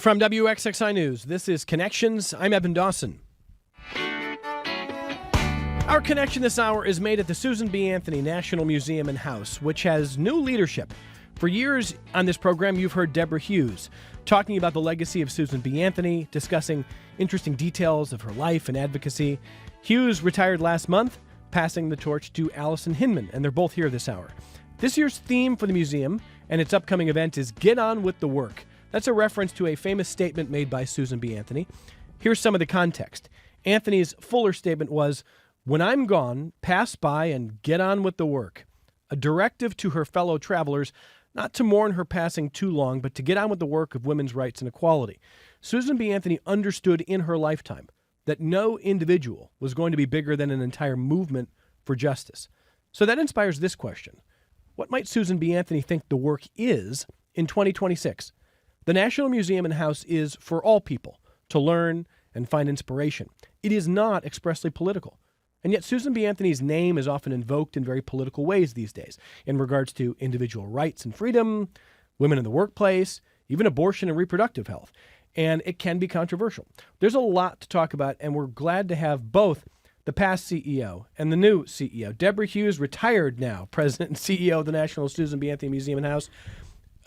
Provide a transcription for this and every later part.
From WXXI News, this is Connections. I'm Eben Dawson. Our connection this hour is made at the Susan B. Anthony National Museum and House, which has new leadership. For years on this program, you've heard Deborah Hughes talking about the legacy of Susan B. Anthony, discussing interesting details of her life and advocacy. Hughes retired last month, passing the torch to Allison Hinman, and they're both here this hour. This year's theme for the museum and its upcoming event is Get On With the Work. That's a reference to a famous statement made by Susan B. Anthony. Here's some of the context. Anthony's fuller statement was, "When I'm gone, pass by and get on with the work." A directive to her fellow travelers not to mourn her passing too long, but to get on with the work of women's rights and equality. Susan B. Anthony understood in her lifetime that no individual was going to be bigger than an entire movement for justice. So that inspires this question. What might Susan B. Anthony think the work is in 2026? The National Museum and House is for all people to learn and find inspiration. It is not expressly political. And yet Susan B. Anthony's name is often invoked in very political ways these days in regards to individual rights and freedom, women in the workplace, even abortion and reproductive health. And it can be controversial. There's a lot to talk about, and we're glad to have both the past CEO and the new CEO. Deborah Hughes, retired now, president and CEO of the National Susan B. Anthony Museum and House.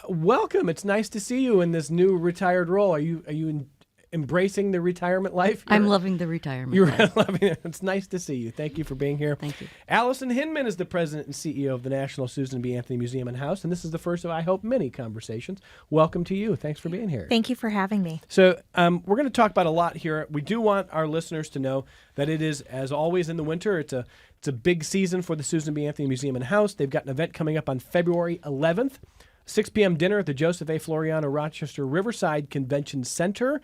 Welcome. It's nice to see you in this new retired role. Are you embracing the retirement life? I'm loving the retirement You're life. loving it. It's nice to see you. Thank you for being here. Thank you. Allison Hinman is the president and CEO of the National Susan B. Anthony Museum and House, and this is the first of, I hope, many conversations. Welcome to you. Thanks for being here. Thank you for having me. So we're going to talk about a lot here. We do want our listeners to know that it is, as always in the winter, it's a big season for the Susan B. Anthony Museum and House. They've got an event coming up on February 11th. 6 p.m. dinner at the Joseph A. Floriano Rochester Riverside Convention Center.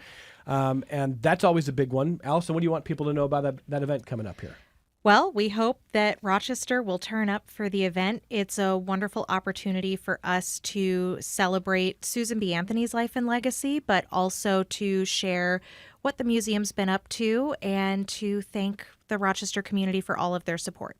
And that's always a big one. Allison, what do you want people to know about that event coming up here? Well, we hope that Rochester will turn up for the event. It's a wonderful opportunity for us to celebrate Susan B. Anthony's life and legacy, but also to share what the museum's been up to and to thank the Rochester community for all of their support.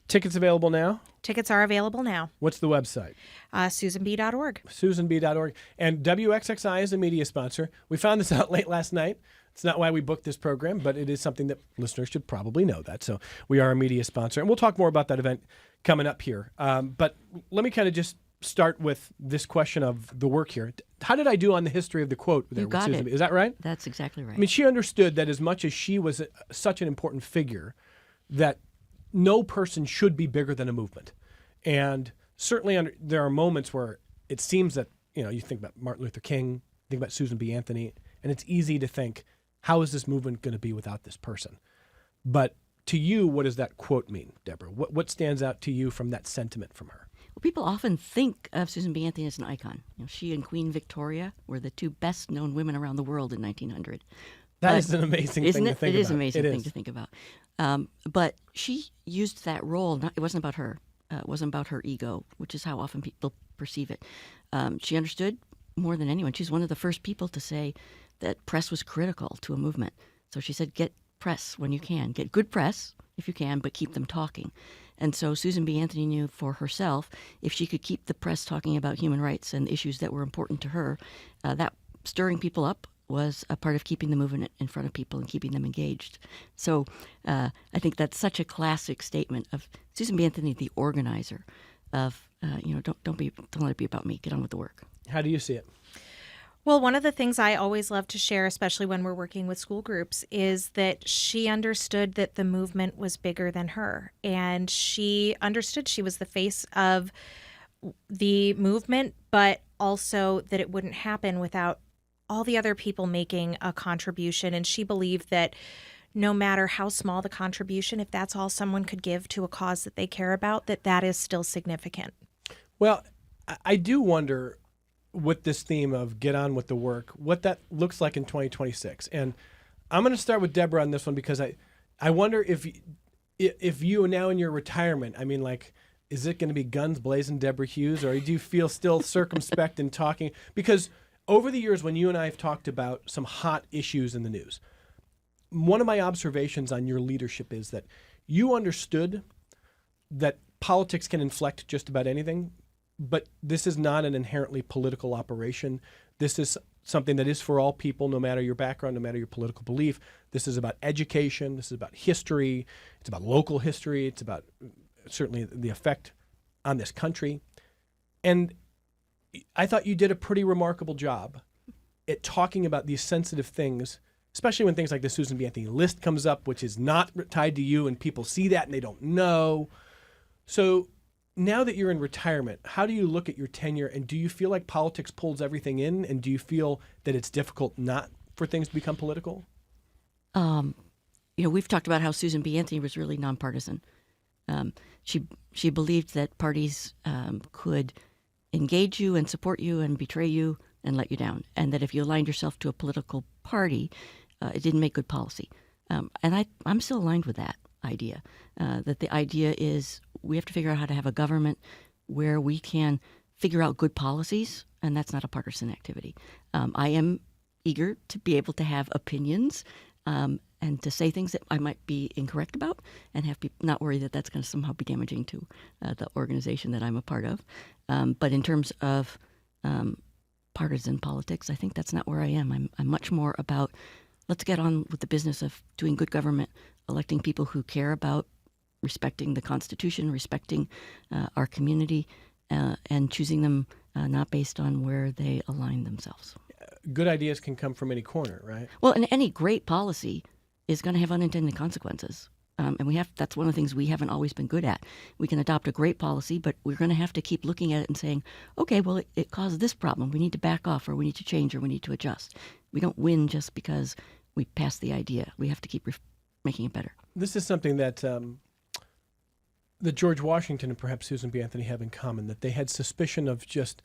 Tickets available now? Tickets are available now. What's the website? SusanB.org. SusanB.org. And WXXI is a media sponsor. We found this out late last night. It's not why we booked this program, but it is something that listeners should probably know that. So we are a media sponsor. And we'll talk more about that event coming up here. But let me kind of just start with this question of the work here. How did I do on the history of the quote there You got with Susan? it. Is that right? That's exactly right. I mean, she understood that as much as she was such an important figure, that no person should be bigger than a movement. And certainly there are moments where it seems that, you think about Martin Luther King, think about Susan B. Anthony, and it's easy to think, how is this movement going to be without this person? But to you, what does that quote mean, Deborah? What stands out to you from that sentiment from her? Well, people often think of Susan B. Anthony as an icon. She and Queen Victoria were the two best-known women around the world in 1900. That is an amazing thing to think about. It is an amazing thing to think about. But she used that role. It wasn't about her. It wasn't about her ego, which is how often people perceive it. She understood more than anyone. She's one of the first people to say that press was critical to a movement. So she said, get press when you can. Get good press if you can, but keep them talking. And so Susan B. Anthony knew for herself, if she could keep the press talking about human rights and issues that were important to her, that stirring people up was a part of keeping the movement in front of people and keeping them engaged. So I think that's such a classic statement of Susan B. Anthony, the organizer of, don't let it be about me. Get on with the work. How do you see it? Well, one of the things I always love to share, especially when we're working with school groups, is that she understood that the movement was bigger than her. And she understood she was the face of the movement, but also that it wouldn't happen without all the other people making a contribution. And she believed that no matter how small the contribution, if that's all someone could give to a cause that they care about, that is still significant. Well, I do wonder, with this theme of get on with the work, what that looks like in 2026. And I'm going to start with Deborah on this one, because I wonder if you now in your retirement, I mean, like, is it going to be guns blazing Deborah Hughes, or do you feel still circumspect in talking? Because over the years, when you and I have talked about some hot issues in the news, one of my observations on your leadership is that you understood that politics can inflect just about anything, but this is not an inherently political operation. This is something that is for all people, no matter your background, no matter your political belief. This is about education. This is about history. It's about local history. It's about certainly the effect on this country. And I thought you did a pretty remarkable job at talking about these sensitive things, especially when things like the Susan B. Anthony list comes up, which is not tied to you, and people see that and they don't know. So now that you're in retirement, how do you look at your tenure, and do you feel like politics pulls everything in, and do you feel that it's difficult not for things to become political? We've talked about how Susan B. Anthony was really nonpartisan. She believed that parties could engage you and support you and betray you and let you down, and that if you aligned yourself to a political party, it didn't make good policy. And I'm still aligned with that idea, that the idea is we have to figure out how to have a government where we can figure out good policies, and that's not a partisan activity. I am eager to be able to have opinions and to say things that I might be incorrect about, and have people not worry that that's going to somehow be damaging to the organization that I'm a part of. But in terms of partisan politics, I think that's not where I am. I'm much more about let's get on with the business of doing good government, electing people who care about respecting the Constitution, respecting our community, and choosing them not based on where they align themselves. Good ideas can come from any corner, right? Well, and any great policy is going to have unintended consequences. And that's one of the things we haven't always been good at. We can adopt a great policy, but we're going to have to keep looking at it and saying, okay, well, it caused this problem. We need to back off, or we need to change, or we need to adjust. We don't win just because we passed the idea. We have to keep making it better. This is something that George Washington and perhaps Susan B. Anthony have in common, that they had suspicion of just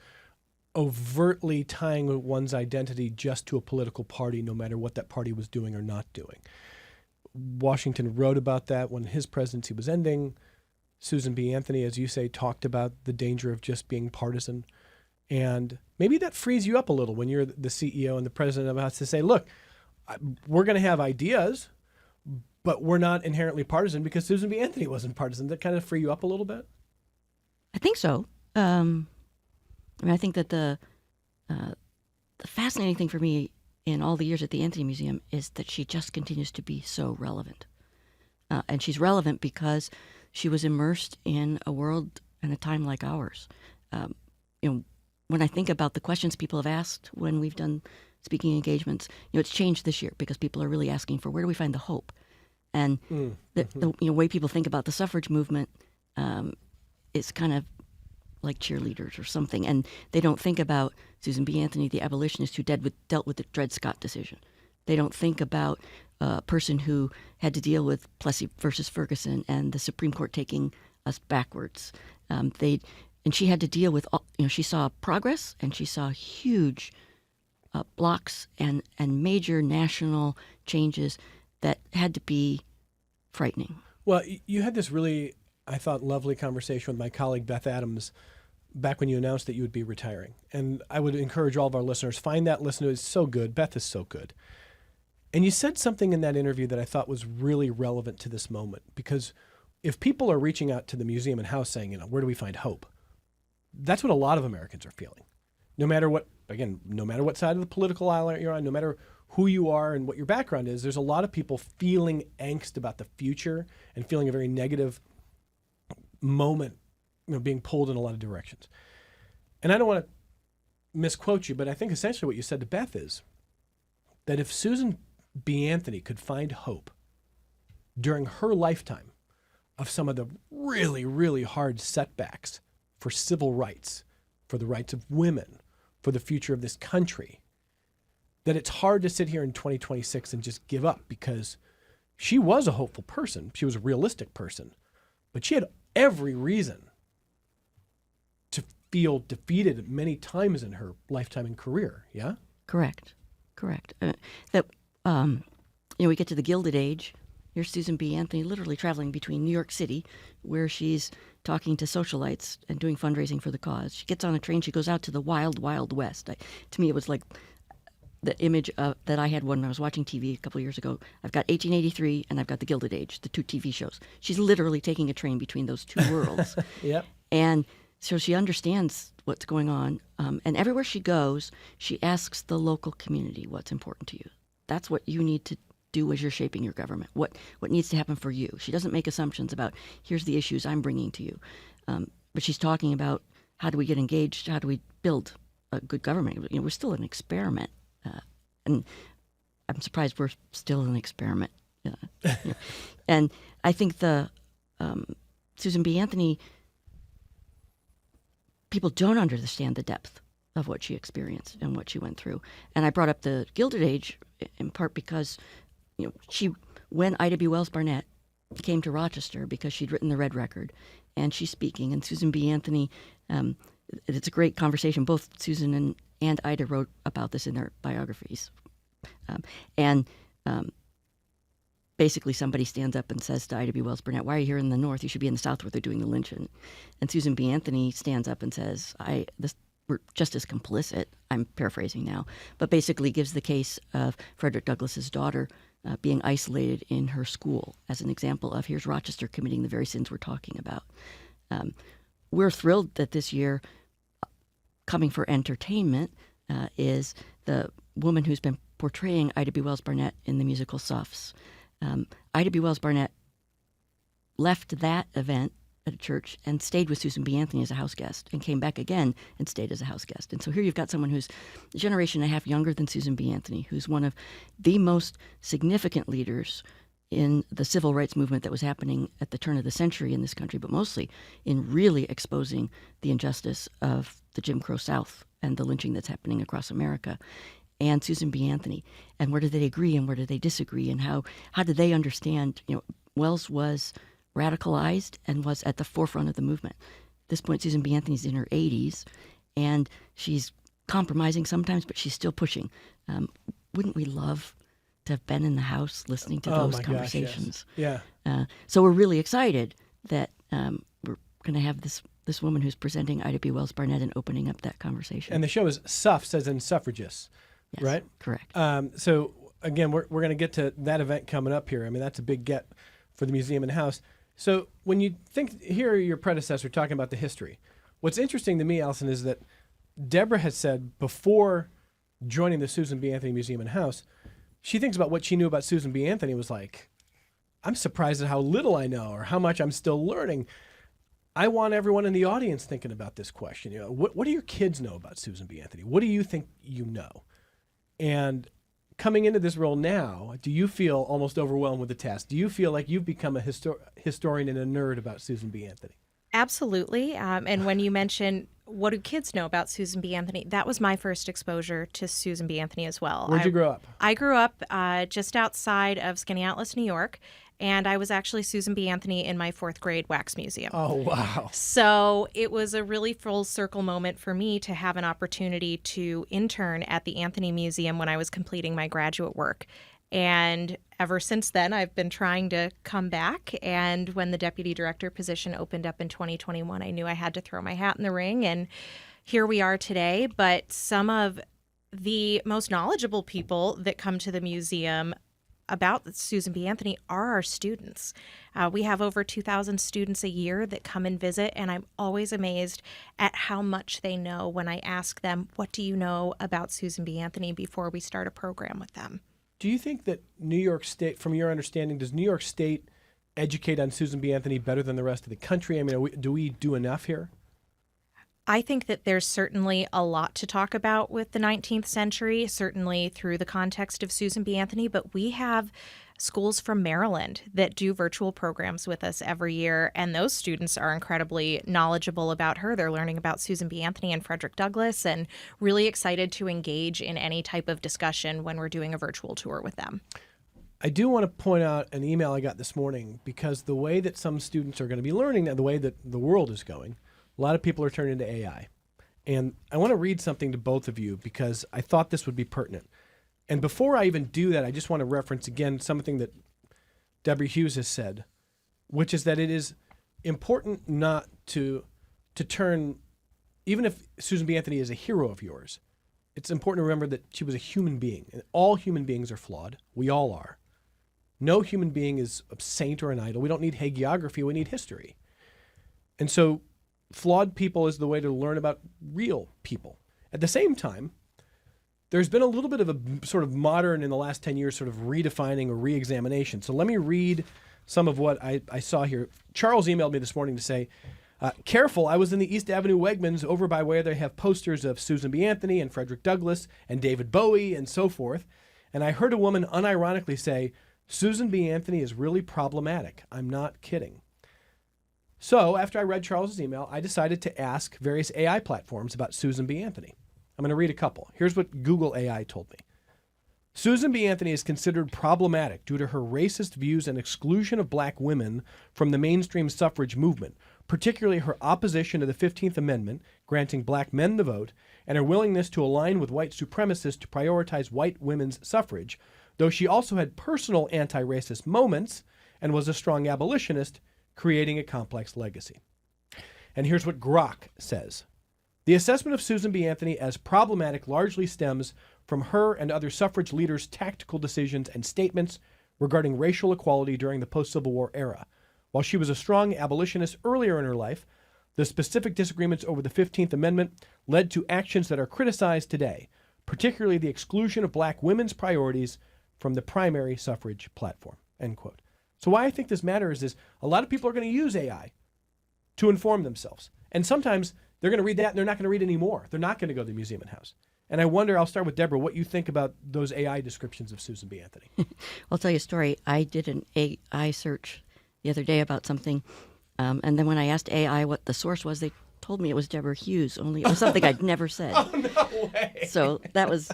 overtly tying one's identity just to a political party, no matter what that party was doing or not doing. Washington wrote about that when his presidency was ending. Susan B. Anthony, as you say, talked about the danger of just being partisan. And maybe that frees you up a little when you're the CEO and the president of the House to say, look, we're going to have ideas, but we're not inherently partisan because Susan B. Anthony wasn't partisan. That kind of free you up a little bit? I think so. I think that the fascinating thing for me in all the years at the Anthony Museum is that she just continues to be so relevant. And she's relevant because she was immersed in a world and a time like ours. When I think about the questions people have asked when we've done speaking engagements, it's changed this year because people are really asking for where do we find the hope? And the way people think about the suffrage movement is kind of like cheerleaders or something, and they don't think about Susan B. Anthony, the abolitionist who dealt with the Dred Scott decision. They don't think about a person who had to deal with Plessy versus Ferguson and the Supreme Court taking us backwards. And she had to deal with, she saw progress and she saw huge blocks and major national changes that had to be frightening. Well, you had this really, I thought, lovely conversation with my colleague Beth Adams back when you announced that you would be retiring. And I would encourage all of our listeners, find that listener. It's so good. Beth is so good. And you said something in that interview that I thought was really relevant to this moment, because if people are reaching out to the museum and house saying, where do we find hope? That's what a lot of Americans are feeling. No matter what side of the political aisle you're on, no matter who you are and what your background is, there's a lot of people feeling angst about the future and feeling a very negative moment, being pulled in a lot of directions. And I don't want to misquote you, but I think essentially what you said to Beth is that if Susan B. Anthony could find hope during her lifetime of some of the really, really hard setbacks for civil rights, for the rights of women, for the future of this country, that it's hard to sit here in 2026 and just give up, because she was a hopeful person. She was a realistic person, but she had every reason to feel defeated many times in her lifetime and career. Yeah? Correct. We get to the Gilded Age. Here's Susan B. Anthony literally traveling between New York City, where she's talking to socialites and doing fundraising for the cause. She gets on a train. She goes out to the wild, wild West. To me, it was like the image that I had when I was watching TV a couple of years ago. I've got 1883 and I've got the Gilded Age, the two TV shows. She's literally taking a train between those two worlds. Yep. And So she understands what's going on. And everywhere she goes, she asks the local community what's important to you. That's what you need to do as you're shaping your government. What needs to happen for you. She doesn't make assumptions about, here's the issues I'm bringing to you. But she's talking about, how do we get engaged? How do we build a good government? We're still an experiment. And I'm surprised we're still an experiment. And I think the Susan B. Anthony, people don't understand the depth of what she experienced and what she went through. And I brought up the Gilded Age in part because, when Ida B. Wells Barnett came to Rochester because she'd written the Red Record, and she's speaking, and Susan B. Anthony, it's a great conversation. Both Susan and Ida wrote about this in their biographies. Basically somebody stands up and says to Ida B. Wells Barnett, why are you here in the North? You should be in the South where they're doing the lynching. And Susan B. Anthony stands up and says, we're just as complicit. I'm paraphrasing now, but basically gives the case of Frederick Douglass's daughter being isolated in her school as an example of, here's Rochester committing the very sins we're talking about. We're thrilled that this year, coming for entertainment, is the woman who's been portraying Ida B. Wells Barnett in the musical Suffs. Ida B. Wells Barnett left that event at a church and stayed with Susan B. Anthony as a house guest, and came back again and stayed as a house guest. And so here you've got someone who's a generation and a half younger than Susan B. Anthony, who's one of the most significant leaders in the civil rights movement that was happening at the turn of the century in this country, but mostly in really exposing the injustice of the Jim Crow South and the lynching that's happening across America. And Susan B. Anthony, and where do they agree and where do they disagree, and how do they understand? Wells was radicalized and was at the forefront of the movement. At this point, Susan B. Anthony's in her 80s, and she's compromising sometimes, but she's still pushing. Wouldn't we love to have been in the House listening to those conversations? Gosh, yes. Yeah. So we're really excited that we're going to have this woman who's presenting Ida B. Wells Barnett and opening up that conversation. And the show is Suffs, as in suffragists. Yes, right? Correct. So again, we're going to get to that event coming up here. I mean, that's a big get for the museum and house. So when you hear your predecessor talking about the history, what's interesting to me, Allison, is that Deborah has said before joining the Susan B. Anthony Museum and House, she thinks about what she knew about Susan B. Anthony was like, I'm surprised at how little I know or how much I'm still learning. I want everyone in the audience thinking about this question. What do your kids know about Susan B. Anthony? What do you think you know? And coming into this role now, do you feel almost overwhelmed with the task? Do you feel like you've become a historian and a nerd about Susan B. Anthony? Absolutely. And when you mention what do kids know about Susan B. Anthony, that was my first exposure to Susan B. Anthony as well. Where'd you grow up? I grew up just outside of Skaneateles, New York. And I was actually Susan B. Anthony in my 4th grade wax museum. Oh, wow. So it was a really full circle moment for me to have an opportunity to intern at the Anthony Museum when I was completing my graduate work. And ever since then, I've been trying to come back. And when the deputy director position opened up in 2021, I knew I had to throw my hat in the ring. And here we are today. But some of the most knowledgeable people that come to the museum about Susan B. Anthony are our students. We have over 2,000 students a year that come and visit, and I'm always amazed at how much they know when I ask them, what do you know about Susan B. Anthony before we start a program with them? Do you think that New York State, from your understanding, does New York State educate on Susan B. Anthony better than the rest of the country? I mean, do we do enough here? I think that there's certainly a lot to talk about with the 19th century, certainly through the context of Susan B. Anthony, but we have schools from Maryland that do virtual programs with us every year, and those students are incredibly knowledgeable about her. They're learning about Susan B. Anthony and Frederick Douglass and really excited to engage in any type of discussion when we're doing a virtual tour with them. I do want to point out an email I got this morning, because the way that some students are going to be learning, the way that the world is going, a lot of people are turning to AI. And I want to read something to both of you because I thought this would be pertinent. And before I even do that, I just want to reference again something that Deborah Hughes has said, which is that it is important not to turn, even if Susan B. Anthony is a hero of yours, it's important to remember that she was a human being. And all human beings are flawed. We all are. No human being is a saint or an idol. We don't need hagiography. We need history. And so flawed people is the way to learn about real people. At the same time, there's been a little bit of a sort of modern, in the last 10 years, sort of redefining or re-examination. So let me read some of what I saw here. Charles emailed me this morning to say, careful, I was in the East Avenue Wegmans over by where they have posters of Susan B. Anthony and Frederick Douglass and David Bowie and so forth. And I heard a woman unironically say, Susan B. Anthony is really problematic. I'm not kidding. So after I read Charles's email, I decided to ask various AI platforms about Susan B. Anthony. I'm going to read a couple. Here's what Google AI told me. Susan B. Anthony is considered problematic due to her racist views and exclusion of black women from the mainstream suffrage movement, particularly her opposition to the 15th Amendment, granting black men the vote, and her willingness to align with white supremacists to prioritize white women's suffrage, though she also had personal anti-racist moments and was a strong abolitionist, creating a complex legacy. And here's what Grok says. The assessment of Susan B. Anthony as problematic largely stems from her and other suffrage leaders' tactical decisions and statements regarding racial equality during the post-Civil War era. While she was a strong abolitionist earlier in her life, the specific disagreements over the 15th Amendment led to actions that are criticized today, particularly the exclusion of black women's priorities from the primary suffrage platform, end quote. So why I think this matters is a lot of people are going to use AI to inform themselves. And sometimes they're going to read that and they're not going to read any more. They're not going to go to the museum and house. And I wonder, I'll start with Deborah, what you think about those AI descriptions of Susan B. Anthony. I'll tell you a story. I did an AI search the other day about something, and then when I asked AI what the source was, they told me it was Deborah Hughes, only it was something I'd never said. Oh, no way. So that was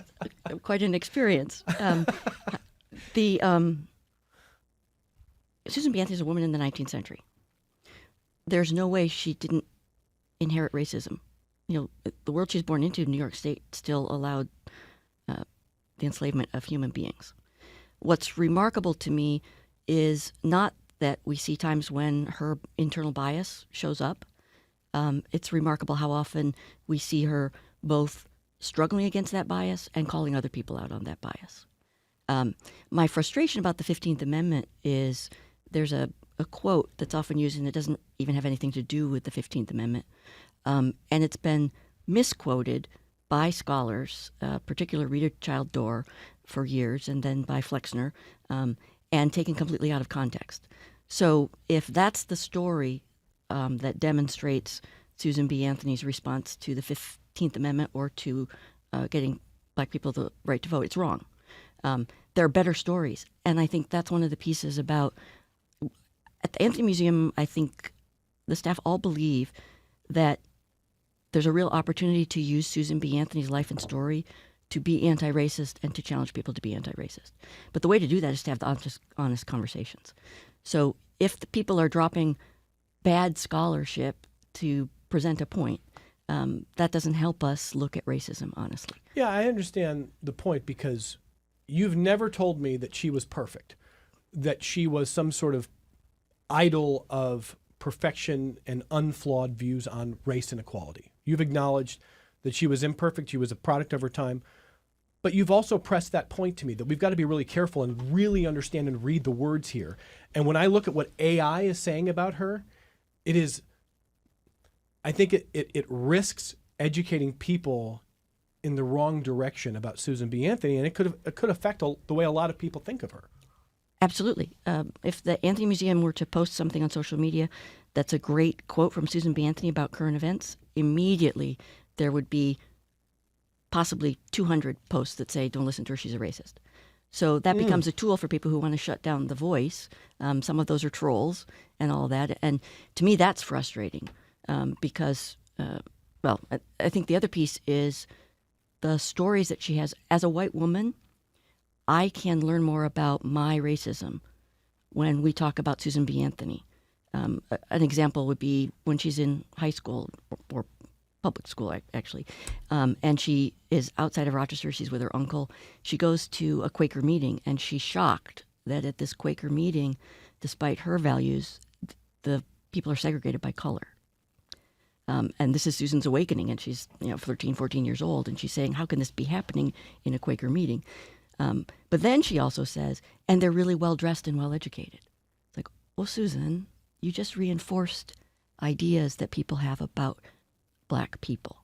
quite an experience. Susan B. Anthony is a woman in the 19th century. There's no way she didn't inherit racism. You know, the world she's born into, New York State, still allowed the enslavement of human beings. What's remarkable to me is not that we see times when her internal bias shows up. It's remarkable how often we see her both struggling against that bias and calling other people out on that bias. My frustration about the 15th Amendment is there's a quote that's often used, and it doesn't even have anything to do with the 15th Amendment. And it's been misquoted by scholars, particularly Rita Child Dorr for years, and then by Flexner, and taken completely out of context. So if that's the story that demonstrates Susan B. Anthony's response to the 15th Amendment or to getting black people the right to vote, it's wrong. There are better stories. And I think that's one of the pieces about, at the Anthony Museum, I think the staff all believe that there's a real opportunity to use Susan B. Anthony's life and story to be anti-racist and to challenge people to be anti-racist. But the way to do that is to have the honest conversations. So if the people are dropping bad scholarship to present a point, that doesn't help us look at racism, honestly. Yeah, I understand the point because you've never told me that she was perfect, that she was some sort of idol of perfection and unflawed views on race and equality. You've acknowledged that she was imperfect, she was a product of her time, but you've also pressed that point to me that we've got to be really careful and really understand and read the words here. And when I look at what AI is saying about her, it is, I think it risks educating people in the wrong direction about Susan B. Anthony, and it could affect the way a lot of people think of her. Absolutely. If the Anthony Museum were to post something on social media that's a great quote from Susan B. Anthony about current events, immediately there would be possibly 200 posts that say, don't listen to her, she's a racist. So that becomes a tool for people who want to shut down the voice. Some of those are trolls and all that. And to me, that's frustrating because, I think the other piece is the stories that she has. As a white woman, I can learn more about my racism when we talk about Susan B. Anthony. An example would be when she's in high school or public school, actually, and she is outside of Rochester. She's with her uncle. She goes to a Quaker meeting, and she's shocked that at this Quaker meeting, despite her values, the people are segregated by color. And this is Susan's awakening, and she's 13, 14 years old, and she's saying, how can this be happening in a Quaker meeting? But then she also says, and they're really well-dressed and well-educated. It's like, well, Susan, you just reinforced ideas that people have about black people.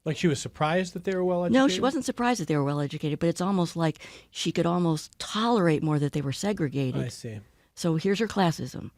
Like she was surprised that they were well educated? No, she wasn't surprised that they were well educated, but it's almost like she could almost tolerate more that they were segregated. I see. So here's her classism.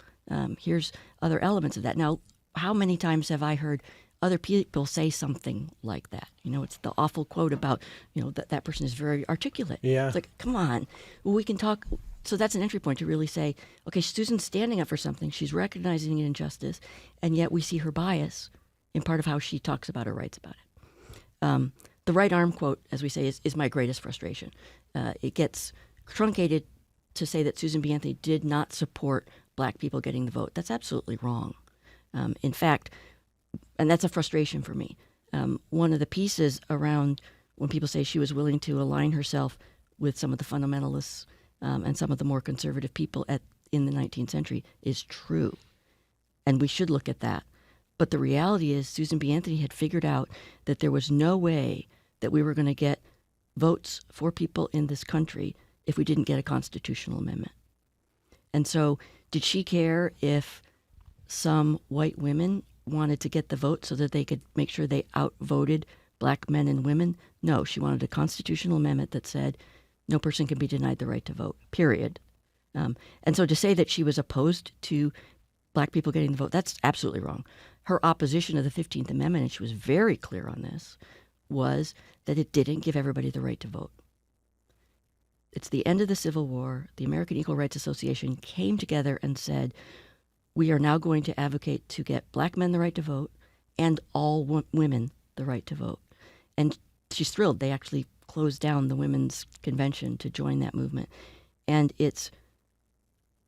Here's other elements of that. Now, how many times have I heard other people say something like that? You know, it's the awful quote about, you know, that person is very articulate. Yeah. It's like, come on, well, we can talk. So that's an entry point to really say, okay, Susan's standing up for something. She's recognizing an injustice, and yet we see her bias in part of how she talks about her rights about it. The right arm quote, as we say, is my greatest frustration. It gets truncated to say that Susan B. Anthony did not support black people getting the vote. That's absolutely wrong. In fact, and that's a frustration for me. One of the pieces around when people say she was willing to align herself with some of the fundamentalists and some of the more conservative people in the 19th century is true. And we should look at that. But the reality is Susan B. Anthony had figured out that there was no way that we were going to get votes for people in this country if we didn't get a constitutional amendment. And so did she care if some white women wanted to get the vote so that they could make sure they outvoted black men and women? No, she wanted a constitutional amendment that said no person can be denied the right to vote, period. And so to say that she was opposed to black people getting the vote, that's absolutely wrong. Her opposition to the 15th Amendment, and she was very clear on this, was that it didn't give everybody the right to vote. It's the end of the Civil War. The American Equal Rights Association came together and said, we are now going to advocate to get black men the right to vote and all women the right to vote. And she's thrilled. They actually closed down the Women's Convention to join that movement. And it's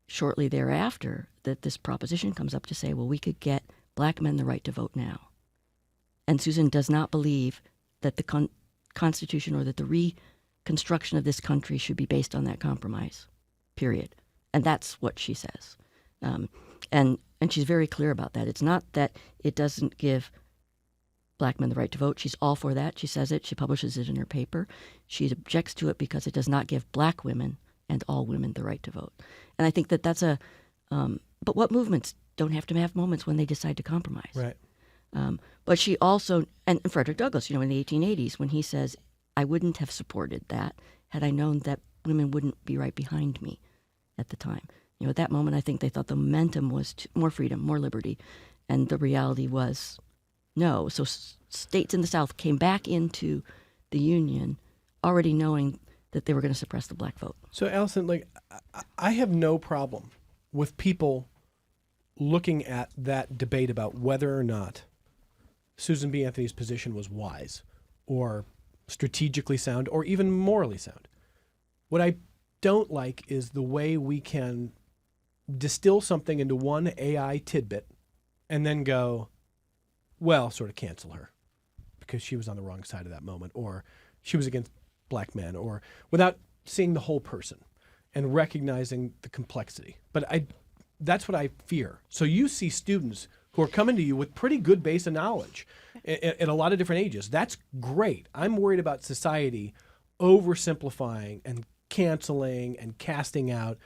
shortly thereafter that this proposition comes up to say, well, we could get black men the right to vote now. And Susan does not believe that the Constitution or that the reconstruction of this country should be based on that compromise, period. And that's what she says. And she's very clear about that. It's not that it doesn't give black men the right to vote. She's all for that. She says it. She publishes it in her paper. She objects to it because it does not give black women and all women the right to vote. And I think that that's but what movements don't have to have moments when they decide to compromise? Right. But she also, and Frederick Douglass, in the 1880s, when he says, I wouldn't have supported that had I known that women wouldn't be right behind me at the time. At that moment, I think they thought the momentum was more freedom, more liberty. And the reality was no. So states in the South came back into the Union already knowing that they were going to suppress the black vote. So, Allison, I have no problem with people looking at that debate about whether or not Susan B. Anthony's position was wise or strategically sound or even morally sound. What I don't like is the way we can distill something into one AI tidbit and then go, well, sort of cancel her because she was on the wrong side of that moment, or she was against black men, or without seeing the whole person and recognizing the complexity. But that's what I fear. So you see students who are coming to you with pretty good base of knowledge at a lot of different ages. That's great. I'm worried about society oversimplifying and canceling and casting out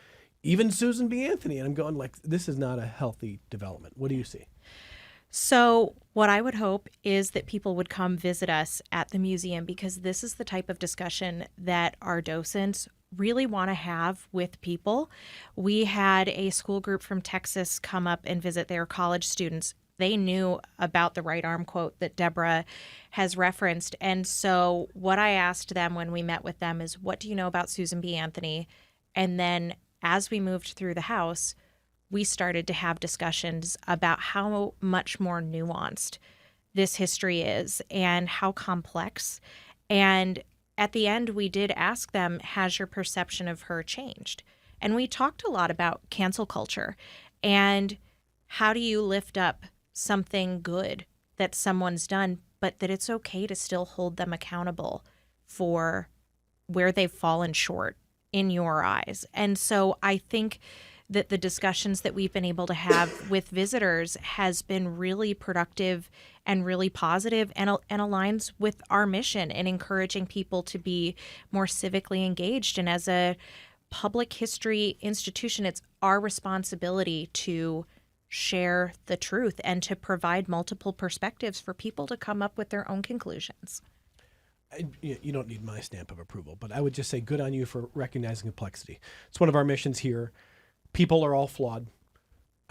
even Susan B. Anthony. And I'm going this is not a healthy development. What do you see? So what I would hope is that people would come visit us at the museum, because this is the type of discussion that our docents really want to have with people. We had a school group from Texas come up and visit their college students. They knew about the right arm quote that Deborah has referenced. And so what I asked them when we met with them is, what do you know about Susan B. Anthony? And then as we moved through the house, we started to have discussions about how much more nuanced this history is and how complex. And at the end, we did ask them, has your perception of her changed? And we talked a lot about cancel culture and how do you lift up something good that someone's done, but that it's okay to still hold them accountable for where they've fallen short in your eyes. And so I think that the discussions that we've been able to have with visitors has been really productive and really positive, and aligns with our mission in encouraging people to be more civically engaged. And as a public history institution, it's our responsibility to share the truth and to provide multiple perspectives for people to come up with their own conclusions. You don't need my stamp of approval, but I would just say good on you for recognizing complexity. It's one of our missions here. People are all flawed.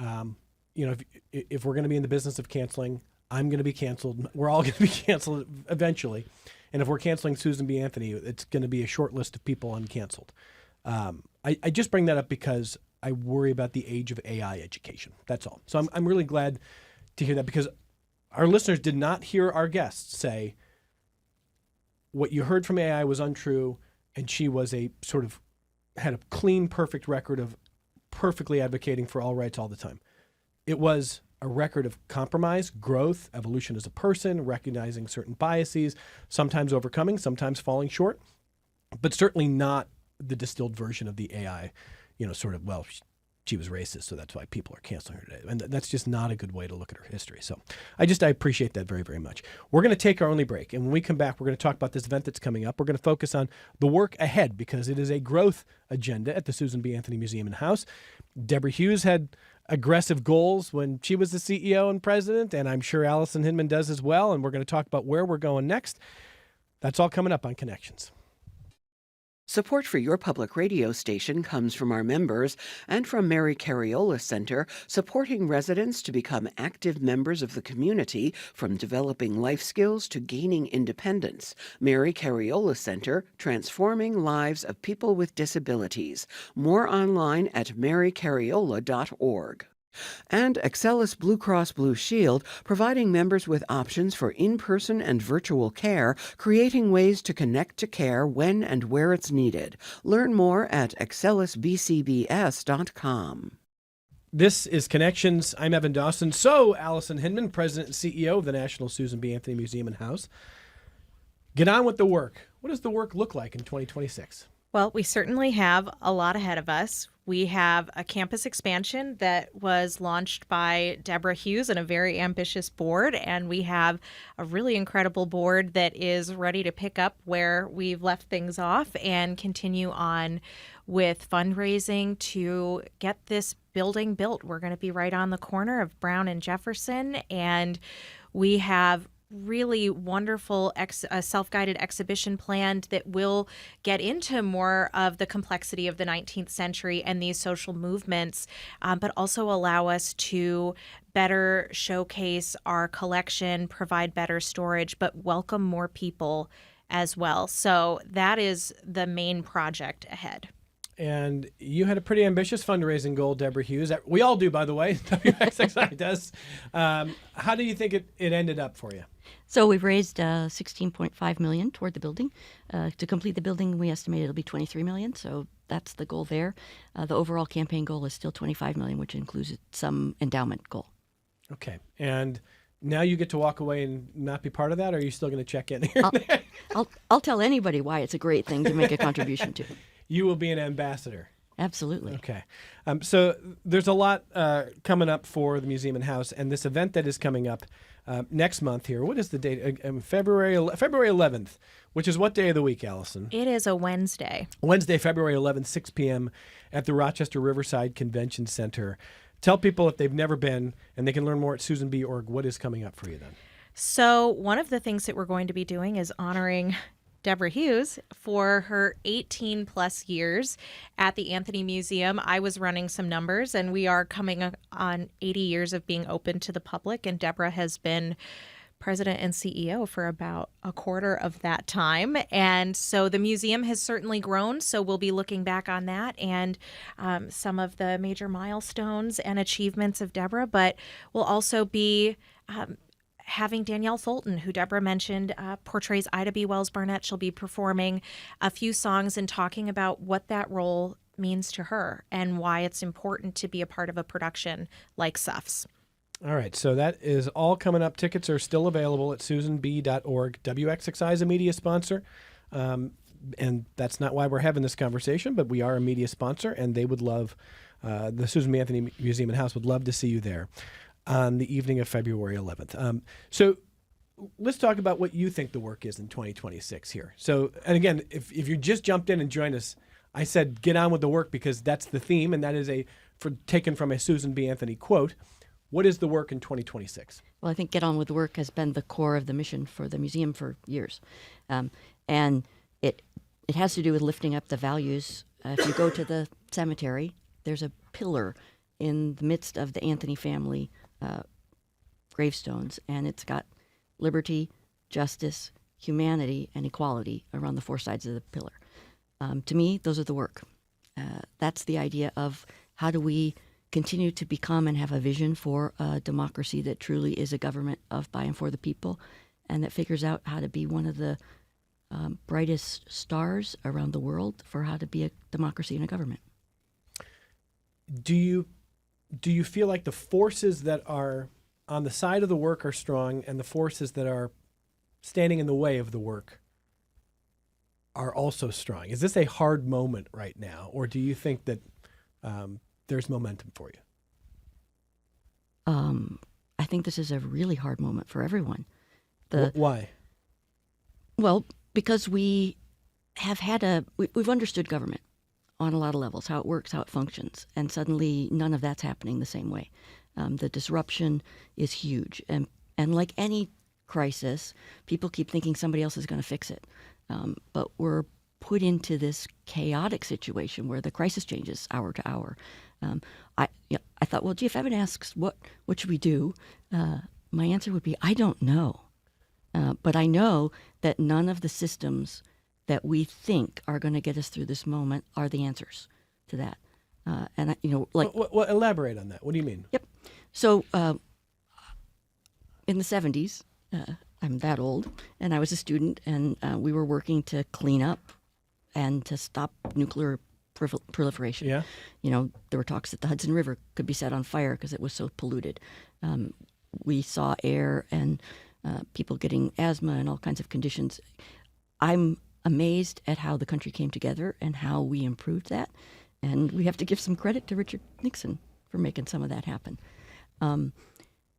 If we're going to be in the business of canceling, I'm going to be canceled. We're all going to be canceled eventually. And if we're canceling Susan B. Anthony, it's going to be a short list of people uncanceled. I just bring that up because I worry about the age of AI education. That's all. So I'm really glad to hear that, because our listeners did not hear our guests say what you heard from AI was untrue, and she was had a clean, perfect record of perfectly advocating for all rights all the time. It was a record of compromise, growth, evolution as a person, recognizing certain biases, sometimes overcoming, sometimes falling short, but certainly not the distilled version of the AI, she was racist, so that's why people are canceling her today. And that's just not a good way to look at her history. So I appreciate that very, very much. We're going to take our only break. And when we come back, we're going to talk about this event that's coming up. We're going to focus on the work ahead, because it is a growth agenda at the Susan B. Anthony Museum and House. Deborah Hughes had aggressive goals when she was the CEO and president, and I'm sure Allison Hinman does as well. And we're going to talk about where we're going next. That's all coming up on Connections. Support for your public radio station comes from our members and from Mary Cariola Center, supporting residents to become active members of the community, from developing life skills to gaining independence. Mary Cariola Center, transforming lives of people with disabilities. More online at marycariola.org. And Excellus Blue Cross Blue Shield, providing members with options for in-person and virtual care, creating ways to connect to care when and where it's needed. Learn more at excellusbcbs.com. This is Connections. I'm Evan Dawson. So, Allison Hinman, President and CEO of the National Susan B. Anthony Museum and House. Get on with the work. What does the work look like in 2026? Well, we certainly have a lot ahead of us. We have a campus expansion that was launched by Deborah Hughes and a very ambitious board, and we have a really incredible board that is ready to pick up where we've left things off and continue on with fundraising to get this building built. We're going to be right on the corner of Brown and Jefferson, and we have really wonderful self-guided exhibition planned that will get into more of the complexity of the 19th century and these social movements, but also allow us to better showcase our collection, provide better storage, but welcome more people as well. So that is the main project ahead. And you had a pretty ambitious fundraising goal, Deborah Hughes. We all do, by the way. WXXI does. How do you think it ended up for you? So we've raised $16.5 million toward the building. To complete the building, we estimate it'll be $23 million. So that's the goal there. The overall campaign goal is still $25 million, which includes some endowment goal. Okay. And now you get to walk away and not be part of that, or are you still going to check in here? I'll tell anybody why it's a great thing to make a contribution to. You will be an ambassador. Absolutely. Okay. So there's a lot coming up for the Museum and House, and this event that is coming up next month here. What is the date? February 11th, which is what day of the week, Allison? It is a Wednesday. Wednesday, February 11th, 6 p.m. at the Rochester Riverside Convention Center. Tell people, if they've never been, and they can learn more at susanb.org, what is coming up for you then? So one of the things that we're going to be doing is honoring Deborah Hughes for her 18 plus years at the Anthony Museum. I was running some numbers, and we are coming on 80 years of being open to the public, and Deborah has been president and CEO for about a quarter of that time. And so the museum has certainly grown. So we'll be looking back on that and some of the major milestones and achievements of Deborah, but we'll also be having Danielle Fulton, who Deborah mentioned, portrays Ida B. Wells Barnett. She'll be performing a few songs and talking about what that role means to her and why it's important to be a part of a production like SUFS. All right, so that is all coming up. Tickets are still available at susanb.org. WXXI is a media sponsor, and that's not why we're having this conversation, but we are a media sponsor, and they would love, the Susan B. Anthony Museum and House would love to see you there on the evening of February 11th. So let's talk about what you think the work is in 2026 here. So, and again, if you just jumped in and joined us, I said get on with the work because that's the theme, and that is taken from a Susan B. Anthony quote. What is the work in 2026? Well, I think Get On With the Work has been the core of the mission for the museum for years. And it has to do with lifting up the values. If you go to the cemetery, there's a pillar in the midst of the Anthony family gravestones, and it's got liberty, justice, humanity, and equality around the four sides of the pillar. To me, those are the work. That's the idea of how do we continue to become and have a vision for a democracy that truly is a government of, by, and for the people, and that figures out how to be one of the brightest stars around the world for how to be a democracy and a government. Do you feel like the forces that are on the side of the work are strong, and the forces that are standing in the way of the work are also strong? Is this a hard moment right now, or do you think that there's momentum for you? I think this is a really hard moment for everyone. Why? Well, because we have had we've understood government on a lot of levels, how it works, how it functions, and suddenly none of that's happening the same way. The disruption is huge, and like any crisis, people keep thinking somebody else is going to fix it. But we're put into this chaotic situation where the crisis changes hour to hour. I thought, well, gee, if Evan asks what should we do, my answer would be, I don't know. But I know that none of the systems that we think are going to get us through this moment are the answers to that. And Well, elaborate on that. What do you mean? Yep. So in the 70s, I'm that old, and I was a student, and we were working to clean up and to stop nuclear proliferation. Yeah. There were talks that the Hudson River could be set on fire because it was so polluted. We saw air and people getting asthma and all kinds of conditions. I'm amazed at how the country came together and how we improved that. And we have to give some credit to Richard Nixon for making some of that happen.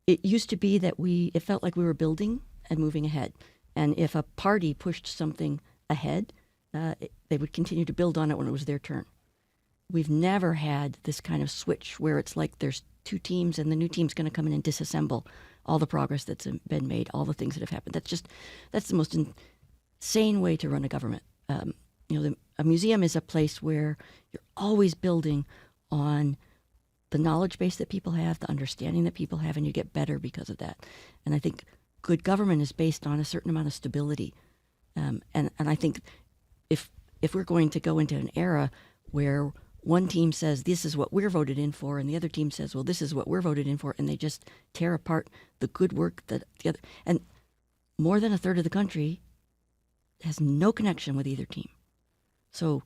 It used to be that it felt like we were building and moving ahead. And if a party pushed something ahead, they would continue to build on it when it was their turn. We've never had this kind of switch where it's like there's two teams and the new team's going to come in and disassemble all the progress that's been made, all the things that have happened. That's the most insane way to run a government. A museum is a place where you're always building on the knowledge base that people have, the understanding that people have, and you get better because of that. And I think good government is based on a certain amount of stability. And I think if we're going to go into an era where one team says this is what we're voted in for, and the other team says, well, this is what we're voted in for, and they just tear apart the good work that the other, and more than a third of the country has no connection with either team. So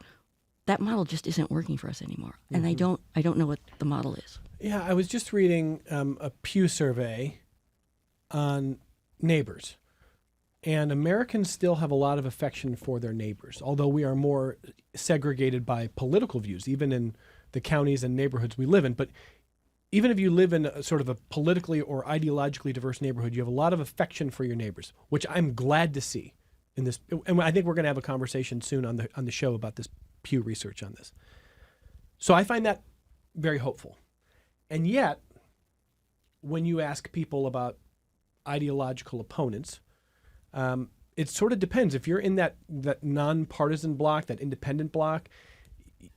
that model just isn't working for us anymore. Mm-hmm. And I don't know what the model is. Yeah, I was just reading a Pew survey on neighbors. And Americans still have a lot of affection for their neighbors, although we are more segregated by political views, even in the counties and neighborhoods we live in. But even if you live in a sort of a politically or ideologically diverse neighborhood, you have a lot of affection for your neighbors, which I'm glad to see in this. And I think we're going to have a conversation soon on the show about this Pew research on this. So I find that very hopeful. And yet, when you ask people about ideological opponents, it sort of depends. If you're in that nonpartisan block, that independent block,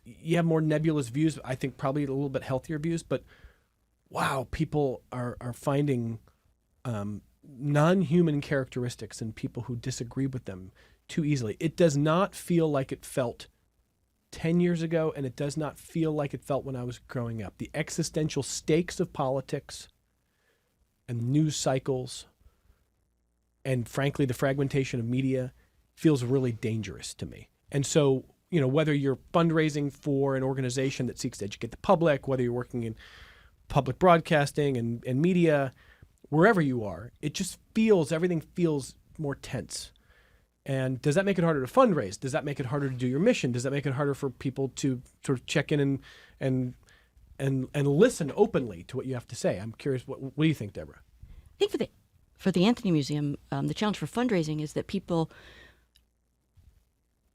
you have more nebulous views. I think probably a little bit healthier views. But wow, people are finding non-human characteristics in people who disagree with them too easily. It does not feel like it felt 10 years ago, and it does not feel like it felt when I was growing up. The existential stakes of politics and news cycles, and frankly, the fragmentation of media feels really dangerous to me. And so, whether you're fundraising for an organization that seeks to educate the public, whether you're working in public broadcasting and media, wherever you are, everything feels more tense. And does that make it harder to fundraise? Does that make it harder to do your mission? Does that make it harder for people to sort of check in and listen openly to what you have to say? I'm curious, what do you think, Deborah? I think for the Anthony Museum, the challenge for fundraising is that people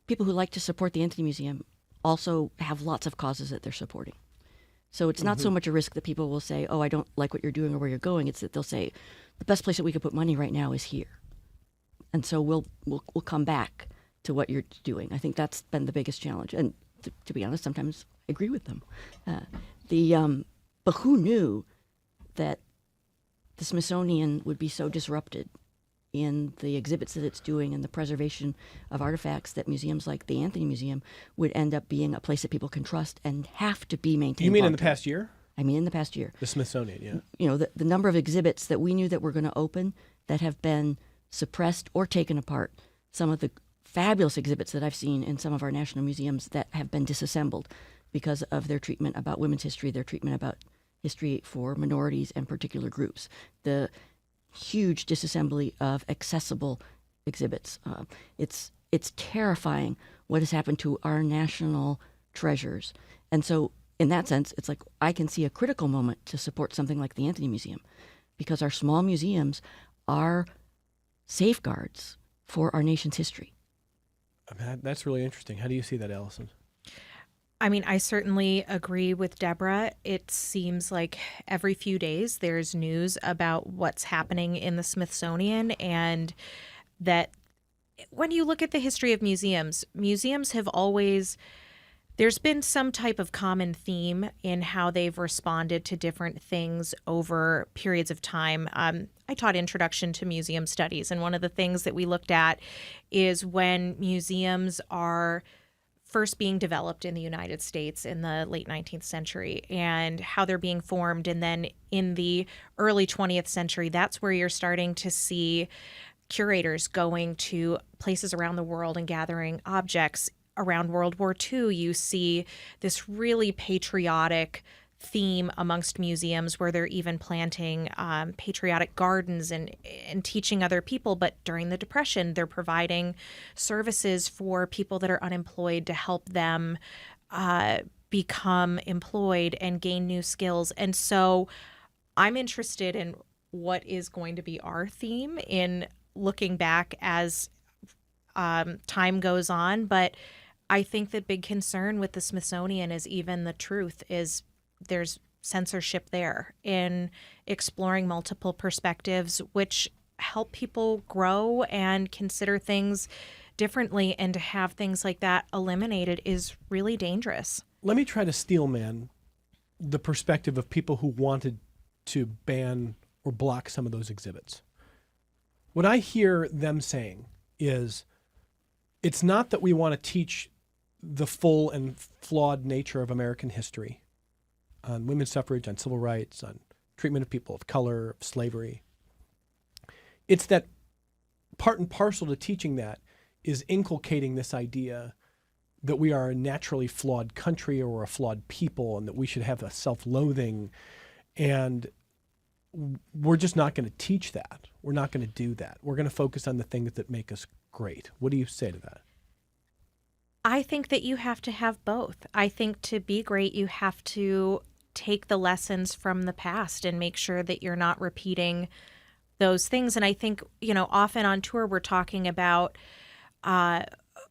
who like to support the Anthony Museum also have lots of causes that they're supporting. So it's not so much a risk that people will say, oh, I don't like what you're doing or where you're going. It's that they'll say, the best place that we could put money right now is here. And so we'll come back to what you're doing. I think that's been the biggest challenge. And to be honest, sometimes I agree with them. But who knew that the Smithsonian would be so disrupted in the exhibits that it's doing and the preservation of artifacts, that museums like the Anthony Museum would end up being a place that people can trust and have to be maintained. You mean in the long-term. past year? I mean in the past year. The Smithsonian, yeah. You know, the number of exhibits that we knew that were going to open that have been suppressed or taken apart. Some of the fabulous exhibits that I've seen in some of our national museums that have been disassembled because of their treatment about women's history, their treatment about history for minorities and particular groups. The huge disassembly of accessible exhibits. It's terrifying what has happened to our national treasures. And so in that sense, it's like I can see a critical moment to support something like the Anthony Museum, because our small museums are safeguards for our nation's history. That's really interesting. How do you see that, Allison? I mean, I certainly agree with Deborah. It seems like every few days there's news about what's happening in the Smithsonian, and that when you look at the history of museums, museums have always, there's been some type of common theme in how they've responded to different things over periods of time. I taught Introduction to Museum Studies, and one of the things that we looked at is when museums are first being developed in the United States in the late 19th century and how they're being formed. And then in the early 20th century, that's where you're starting to see curators going to places around the world and gathering objects. Around World War II, you see this really patriotic theme amongst museums where they're even planting patriotic gardens and teaching other people. But during the Depression, they're providing services for people that are unemployed to help them become employed and gain new skills. And so I'm interested in what is going to be our theme in looking back as time goes on. But I think the big concern with the Smithsonian is even the truth is there's censorship there in exploring multiple perspectives, which help people grow and consider things differently. And to have things like that eliminated is really dangerous. Let me try to steelman the perspective of people who wanted to ban or block some of those exhibits. What I hear them saying is, it's not that we want to teach the full and flawed nature of American history on women's suffrage, on civil rights, on treatment of people of color, of slavery. It's that part and parcel to teaching that is inculcating this idea that we are a naturally flawed country or a flawed people and that we should have a self-loathing. And we're just not going to teach that. We're not going to do that. We're going to focus on the things that make us great. What do you say to that? I think that you have to have both. I think to be great, you have to take the lessons from the past and make sure that you're not repeating those things. And I think, often on tour, we're talking about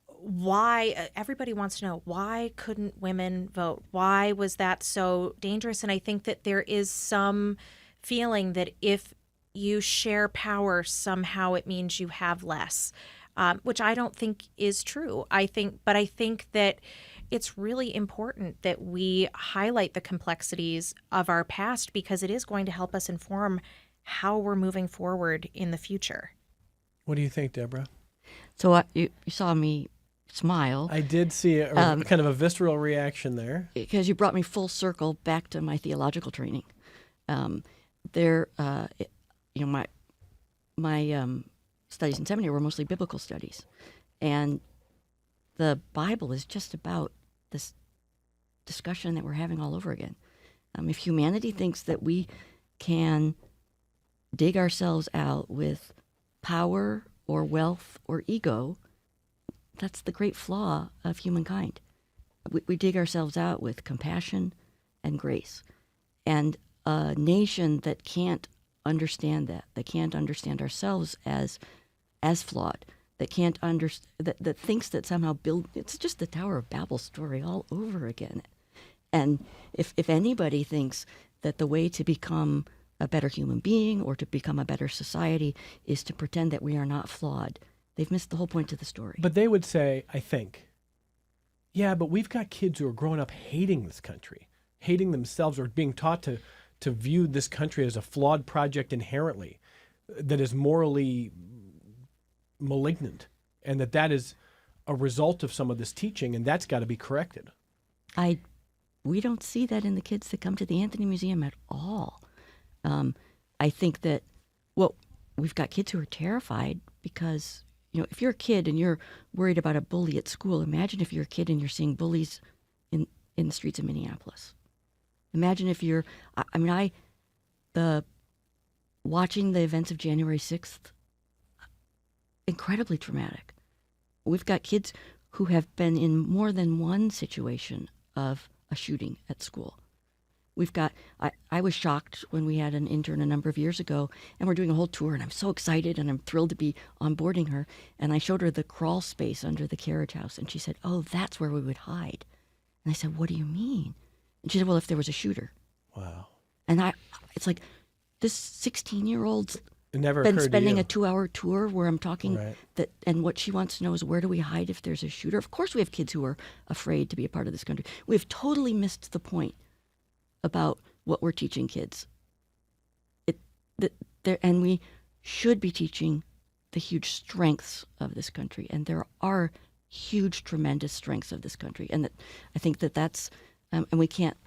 why everybody wants to know, why couldn't women vote? Why was that so dangerous? And I think that there is some feeling that if you share power, somehow it means you have less, which I don't think is true. I think that it's really important that we highlight the complexities of our past, because it is going to help us inform how we're moving forward in the future. What do you think, Deborah? So you saw me smile. I did see a kind of a visceral reaction there. Because you brought me full circle back to my theological training. My studies in seminary were mostly biblical studies. And the Bible is just about this discussion that we're having all over again. If humanity thinks that we can dig ourselves out with power or wealth or ego, that's the great flaw of humankind. We dig ourselves out with compassion and grace. And a nation that can't understand that can't understand ourselves as flawed, that can't that thinks that somehow it's just the Tower of Babel story all over again. And if anybody thinks that the way to become a better human being or to become a better society is to pretend that we are not flawed, they've missed the whole point of the story. But they would say, I think, yeah, but we've got kids who are growing up hating this country, hating themselves, or being taught to view this country as a flawed project inherently, that is morally malignant, and that is a result of some of this teaching, and that's got to be corrected. We don't see that in the kids that come to the Anthony Museum at all. I think that, well, we've got kids who are terrified because, if you're a kid and you're worried about a bully at school, imagine if you're a kid and you're seeing bullies in the streets of Minneapolis. Imagine if you're, watching the events of January 6th, incredibly traumatic. We've got kids who have been in more than one situation of a shooting at school. We've got, I was shocked when we had an intern a number of years ago, and we're doing a whole tour, and I'm so excited, and I'm thrilled to be onboarding her. And I showed her the crawl space under the carriage house, and she said, "Oh, that's where we would hide." And I said, "What do you mean?" And she said, "Well, if there was a shooter." Wow. And it's like, this 16-year-old's It never been occurred spending to a you. 2-hour tour where I'm talking Right. that, and what she wants to know is, where do we hide if there's a shooter? Of course we have kids who are afraid to be a part of this country. We've totally missed the point about what we're teaching kids. And we should be teaching the huge strengths of this country. And there are huge, tremendous strengths of this country. And I think that's, and we can't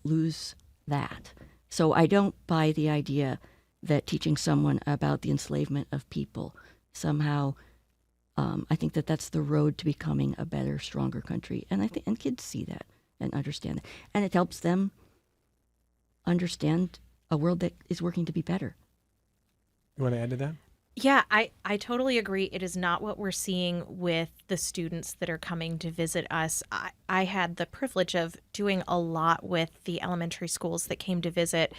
lose that. So I don't buy the idea that teaching someone about the enslavement of people somehow, I think that's the road to becoming a better, stronger country. And and kids see that and understand that. And it helps them understand a world that is working to be better. You want to add to that? Yeah, I totally agree. It is not what we're seeing with the students that are coming to visit us. I had the privilege of doing a lot with the elementary schools that came to visit.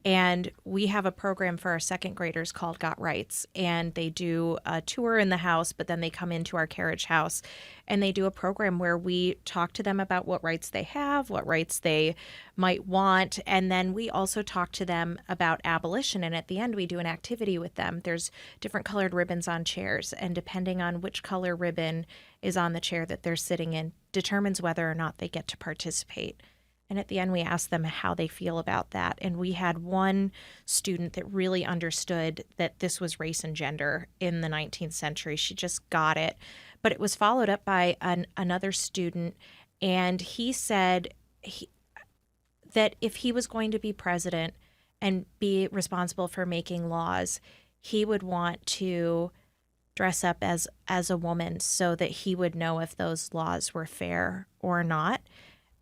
And we have a program for our second graders called Got Rights. And they do a tour in the house, but then they come into our carriage house and they do a program where we talk to them about what rights they have, what rights they might want. And then we also talk to them about abolition. And at the end, we do an activity with them. There's different colored ribbons on chairs. And depending on which color ribbon is on the chair that they're sitting in, determines whether or not they get to participate. And at the end, we asked them how they feel about that. And we had one student that really understood that this was race and gender in the 19th century. She just got it. But it was followed up by another student. And he said that if he was going to be president and be responsible for making laws, he would want to dress up as a woman so that he would know if those laws were fair or not.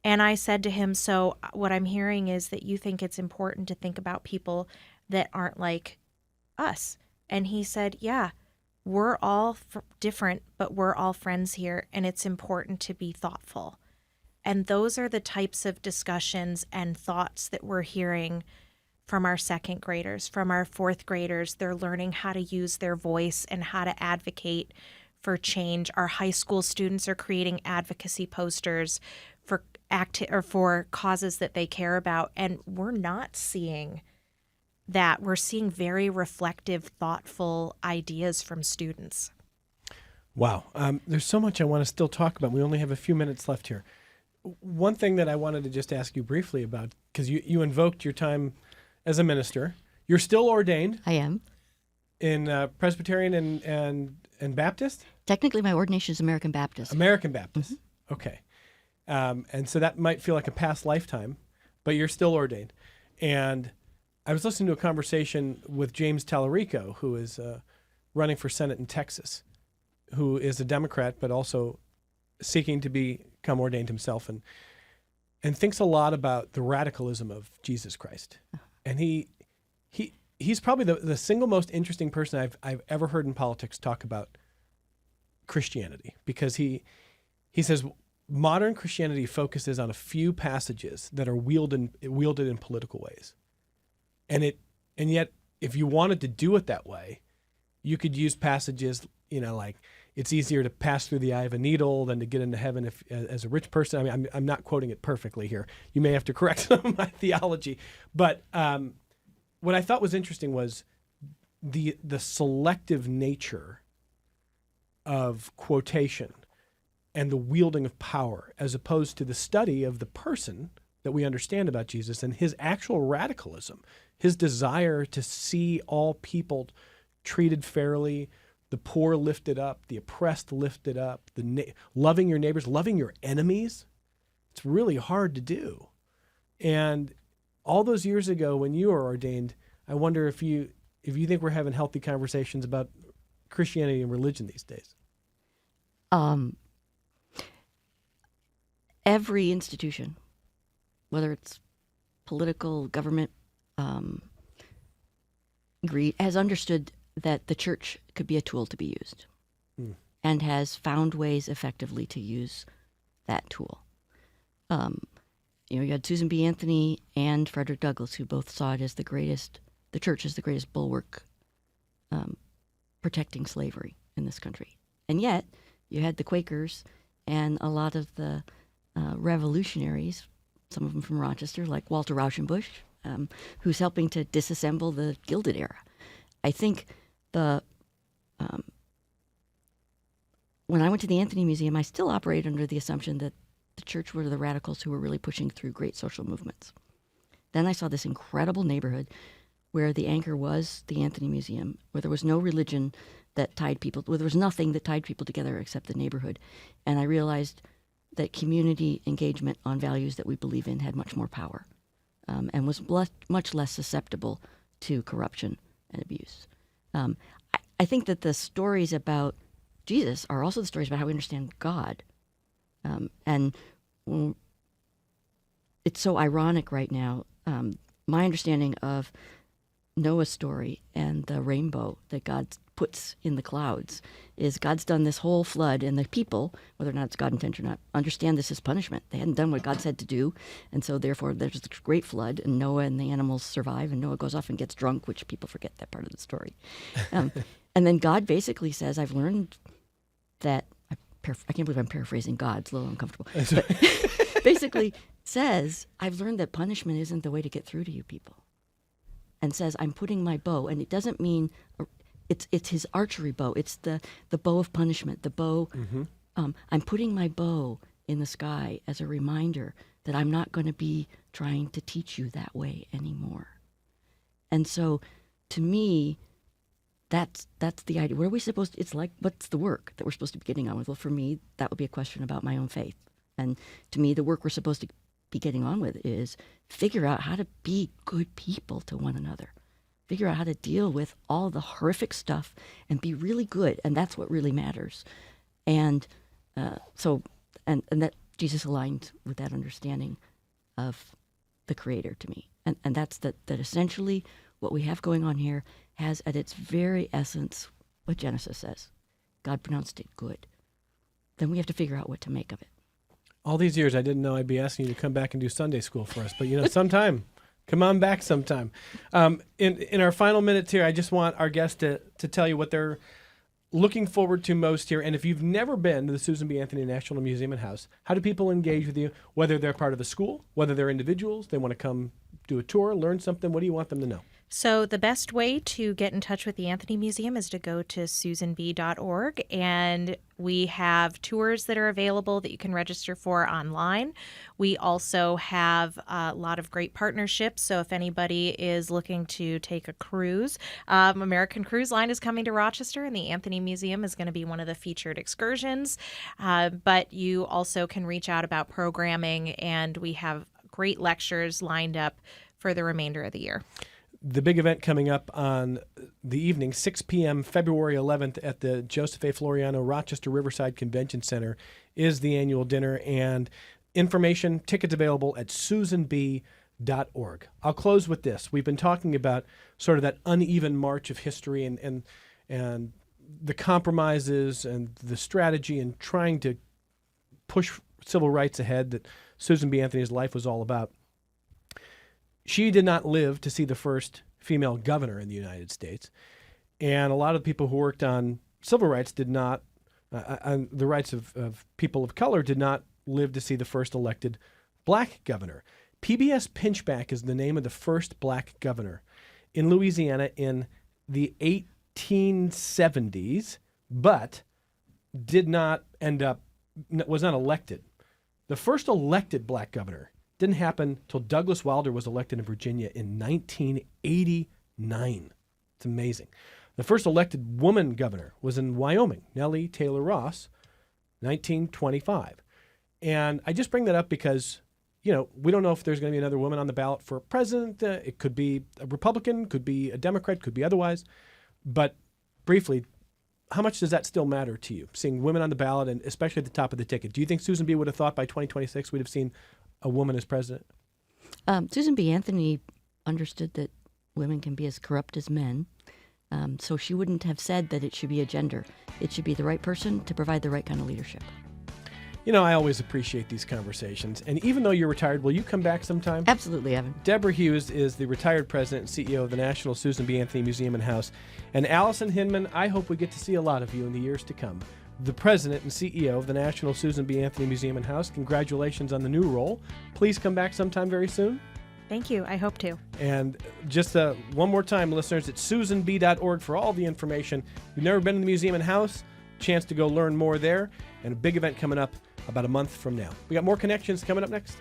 And I said to him, so what I'm hearing is that you think it's important to think about people that aren't like us. And he said, yeah, we're all different, but we're all friends here, and it's important to be thoughtful. And those are the types of discussions and thoughts that we're hearing from our second graders, from our fourth graders. They're learning how to use their voice and how to advocate for change. Our high school students are creating advocacy posters for causes that they care about. And we're not seeing that. We're seeing very reflective, thoughtful ideas from students. Wow. There's so much I want to still talk about. We only have a few minutes left here. One thing that I wanted to just ask you briefly about, because you invoked your time as a minister. You're still ordained. I am. In Presbyterian and Baptist? Technically, my ordination is American Baptist. American Baptist. Mm-hmm. Okay. And so that might feel like a past lifetime, but you're still ordained. And I was listening to a conversation with James Tallarico, who is running for Senate in Texas, who is a Democrat, but also seeking to become ordained himself, and thinks a lot about the radicalism of Jesus Christ. And he's probably the single most interesting person I've ever heard in politics talk about Christianity, because he says modern Christianity focuses on a few passages that are wielded in political ways. And yet if you wanted to do it that way, you could use passages, like it's easier to pass through the eye of a needle than to get into heaven if as a rich person. I mean, I'm not quoting it perfectly here. You may have to correct some of my theology. But what I thought was interesting was the selective nature of quotation and the wielding of power, as opposed to the study of the person that we understand about Jesus and his actual radicalism, his desire to see all people treated fairly, the poor lifted up, the oppressed lifted up, loving your neighbors, loving your enemies. It's really hard to do. And all those years ago when you were ordained, I wonder if you think we're having healthy conversations about Christianity and religion these days. Every institution, whether it's political, government, has understood that the church could be a tool to be used, and has found ways effectively to use that tool. You had Susan B. Anthony and Frederick Douglass, who both saw it as the church as the greatest bulwark protecting slavery in this country. And yet, you had the Quakers and a lot of the revolutionaries, some of them from Rochester, like Walter Rauschenbusch, who's helping to disassemble the Gilded Era. I think when I went to the Anthony Museum, I still operate under the assumption that the church were the radicals who were really pushing through great social movements. Then I saw this incredible neighborhood where the anchor was the Anthony Museum, where there was no religion that tied people, where there was nothing that tied people together except the neighborhood. And I realized that community engagement on values that we believe in had much more power, and was much less susceptible to corruption and abuse. I think that the stories about Jesus are also the stories about how we understand God. And it's so ironic right now. My understanding of Noah's story and the rainbow that God puts in the clouds is God's done this whole flood, and the people, whether or not it's God intended or not, understand this as punishment. They hadn't done what God said to do, and so therefore there's this great flood, and Noah and the animals survive, and Noah goes off and gets drunk, which people forget that part of the story. And then God basically says, I've learned that, I can't believe I'm paraphrasing God, it's a little uncomfortable, but basically says, I've learned that punishment isn't the way to get through to you people. And says, I'm putting my bow, and it doesn't mean it's his archery bow. It's the bow of punishment, the bow. Mm-hmm. I'm putting my bow in the sky as a reminder that I'm not going to be trying to teach you that way anymore. And so, to me, that's the idea. What are we supposed to, it's like, what's the work that we're supposed to be getting on with? Well, for me, that would be a question about my own faith. And to me, the work we're supposed to be getting on with is figure out how to be good people to one another. Figure out how to deal with all the horrific stuff and be really good, and that's what really matters. And and that Jesus aligned with that understanding of the Creator to me. And that's that essentially what we have going on here has at its very essence what Genesis says. God pronounced it good. Then we have to figure out what to make of it. All these years, I didn't know I'd be asking you to come back and do Sunday school for us, but sometime. Come on back sometime. In our final minutes here, I just want our guests to tell you what they're looking forward to most here. And if you've never been to the Susan B. Anthony National Museum and House, how do people engage with you, whether they're part of the school, whether they're individuals, they want to come do a tour, learn something? What do you want them to know? So the best way to get in touch with the Anthony Museum is to go to susanb.org, and we have tours that are available that you can register for online. We also have a lot of great partnerships. So if anybody is looking to take a cruise, American Cruise Line is coming to Rochester, and the Anthony Museum is going to be one of the featured excursions. But you also can reach out about programming, and we have great lectures lined up for the remainder of the year. The big event coming up on the evening, 6 p.m., February 11th at the Joseph A. Floriano Rochester Riverside Convention Center is the annual dinner, and information, tickets available at susanb.org. I'll close with this. We've been talking about sort of that uneven march of history and the compromises and the strategy and trying to push civil rights ahead that Susan B. Anthony's life was all about. She did not live to see the first female governor in the United States. And a lot of the people who worked on civil rights did not the rights of people of color did not live to see the first elected black governor. PBS Pinchback is the name of the first black governor in Louisiana in the 1870s, but was not elected. The first elected black governor didn't happen till Douglas Wilder was elected in Virginia in 1989. It's amazing. The first elected woman governor was in Wyoming, Nellie Taylor Ross, 1925. And I just bring that up because, we don't know if there's going to be another woman on the ballot for president. It could be a Republican, could be a Democrat, could be otherwise. But briefly, how much does that still matter to you, seeing women on the ballot and especially at the top of the ticket? Do you think Susan B. would have thought by 2026 we'd have seen a woman as president? Susan B. Anthony understood that women can be as corrupt as men. So she wouldn't have said that it should be a gender. It should be the right person to provide the right kind of leadership. I always appreciate these conversations. And even though you're retired, will you come back sometime? Absolutely, Evan. Deborah Hughes is the retired president and CEO of the National Susan B. Anthony Museum and House. And Allison Hinman, I hope we get to see a lot of you in the years to come. The president and CEO of the National Susan B. Anthony Museum and House, congratulations on the new role. Please come back sometime very soon. Thank you. I hope to. And just one more time, listeners, it's susanb.org for all the information. If you've never been to the museum and house, chance to go learn more there, and a big event coming up about a month from now. We got more connections coming up next.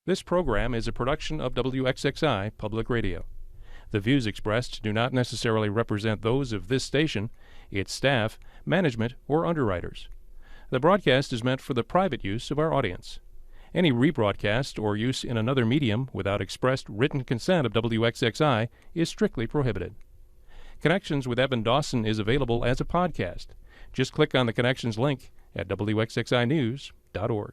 This program is a production of WXXI Public Radio. The views expressed do not necessarily represent those of this station, its staff, management, or underwriters. The broadcast is meant for the private use of our audience. Any rebroadcast or use in another medium without expressed written consent of WXXI is strictly prohibited. Connections with Evan Dawson is available as a podcast. Just click on the Connections link at WXXInews.org.